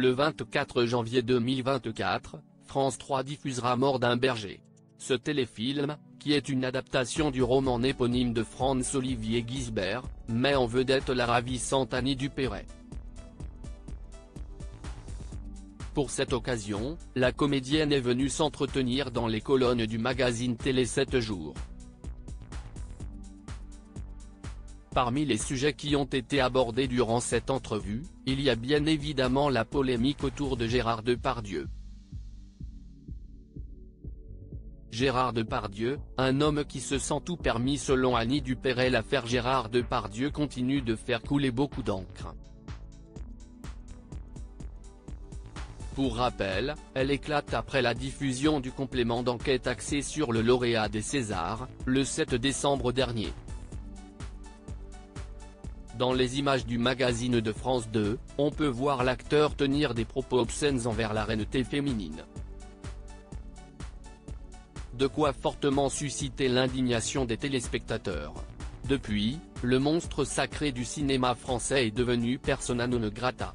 Le 24 janvier 2024, France 3 diffusera Mort d'un berger. Ce téléfilm, qui est une adaptation du roman éponyme de Franz-Olivier Gisbert, met en vedette la ravissante Annie Dupéret. Pour cette occasion, la comédienne est venue s'entretenir dans les colonnes du magazine Télé 7 jours. Parmi les sujets qui ont été abordés durant cette entrevue, il y a bien évidemment la polémique autour de Gérard Depardieu. Gérard Depardieu, un homme qui se sent tout permis selon Annie Dupéret. L'affaire Gérard Depardieu continue de faire couler beaucoup d'encre. Pour rappel, elle éclate après la diffusion du complément d'enquête axé sur le lauréat des Césars, le 7 décembre dernier. Dans les images du magazine de France 2, on peut voir l'acteur tenir des propos obscènes envers la reineté féminine. De quoi fortement susciter l'indignation des téléspectateurs. Depuis, le monstre sacré du cinéma français est devenu persona non grata.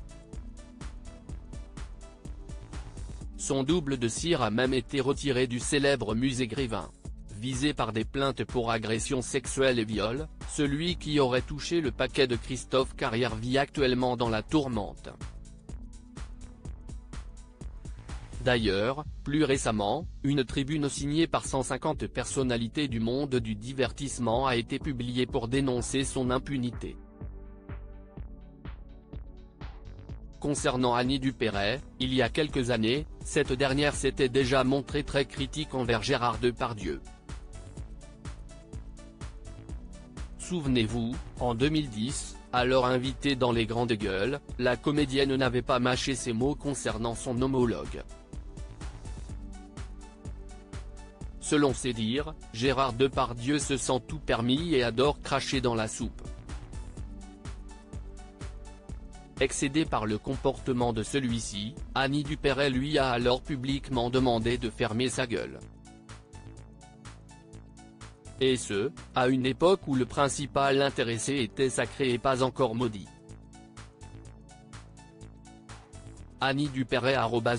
Son double de cire a même été retiré du célèbre musée Grévin. Visé par des plaintes pour agression sexuelle et viol, celui qui aurait touché le paquet de Christophe Carrière vit actuellement dans la tourmente. D'ailleurs, plus récemment, une tribune signée par 150 personnalités du monde du divertissement a été publiée pour dénoncer son impunité. Concernant Annie Dupéret, il y a quelques années, cette dernière s'était déjà montrée très critique envers Gérard Depardieu. Souvenez-vous, en 2010, alors invitée dans Les Grandes Gueules, la comédienne n'avait pas mâché ses mots concernant son homologue. Selon ses dires, Gérard Depardieu se sent tout permis et adore cracher dans la soupe. Excédée par le comportement de celui-ci, Annie Dupéret lui a alors publiquement demandé de fermer sa gueule. Et ce, à une époque où le principal intéressé était sacré et pas encore maudit. Annie Dupéret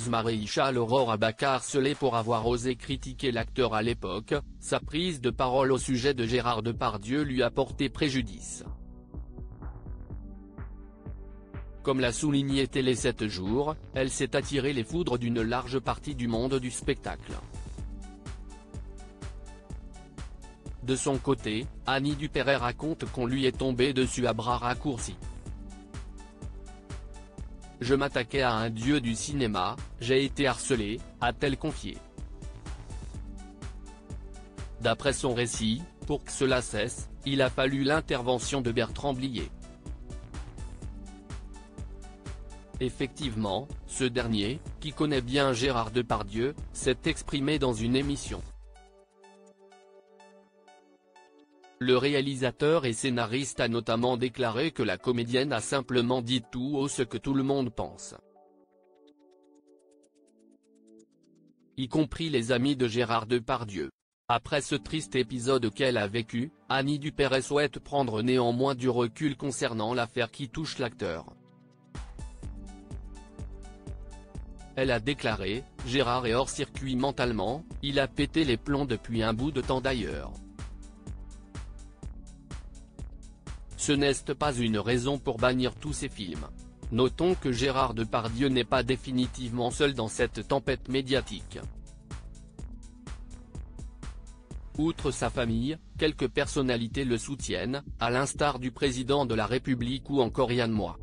@Maréchal Aurore Abaca harcelée pour avoir osé critiquer l'acteur à l'époque, sa prise de parole au sujet de Gérard Depardieu lui a porté préjudice. Comme l'a souligné Télé 7 jours, elle s'est attiré les foudres d'une large partie du monde du spectacle. De son côté, Annie Dupéret raconte qu'on lui est tombé dessus à bras raccourcis. Je m'attaquais à un dieu du cinéma, j'ai été harcelée, a-t-elle confié. D'après son récit, pour que cela cesse, il a fallu l'intervention de Bertrand Blier. Effectivement, ce dernier, qui connaît bien Gérard Depardieu, s'est exprimé dans une émission. Le réalisateur et scénariste a notamment déclaré que la comédienne a simplement dit tout haut ce que tout le monde pense. Y compris les amis de Gérard Depardieu. Après ce triste épisode qu'elle a vécu, Annie Dupéret souhaite prendre néanmoins du recul concernant l'affaire qui touche l'acteur. Elle a déclaré, Gérard est hors circuit mentalement, il a pété les plombs depuis un bout de temps d'ailleurs. Ce n'est pas une raison pour bannir tous ces films. Notons que Gérard Depardieu n'est pas définitivement seul dans cette tempête médiatique. Outre sa famille, quelques personnalités le soutiennent, à l'instar du président de la République ou encore Yann Moix.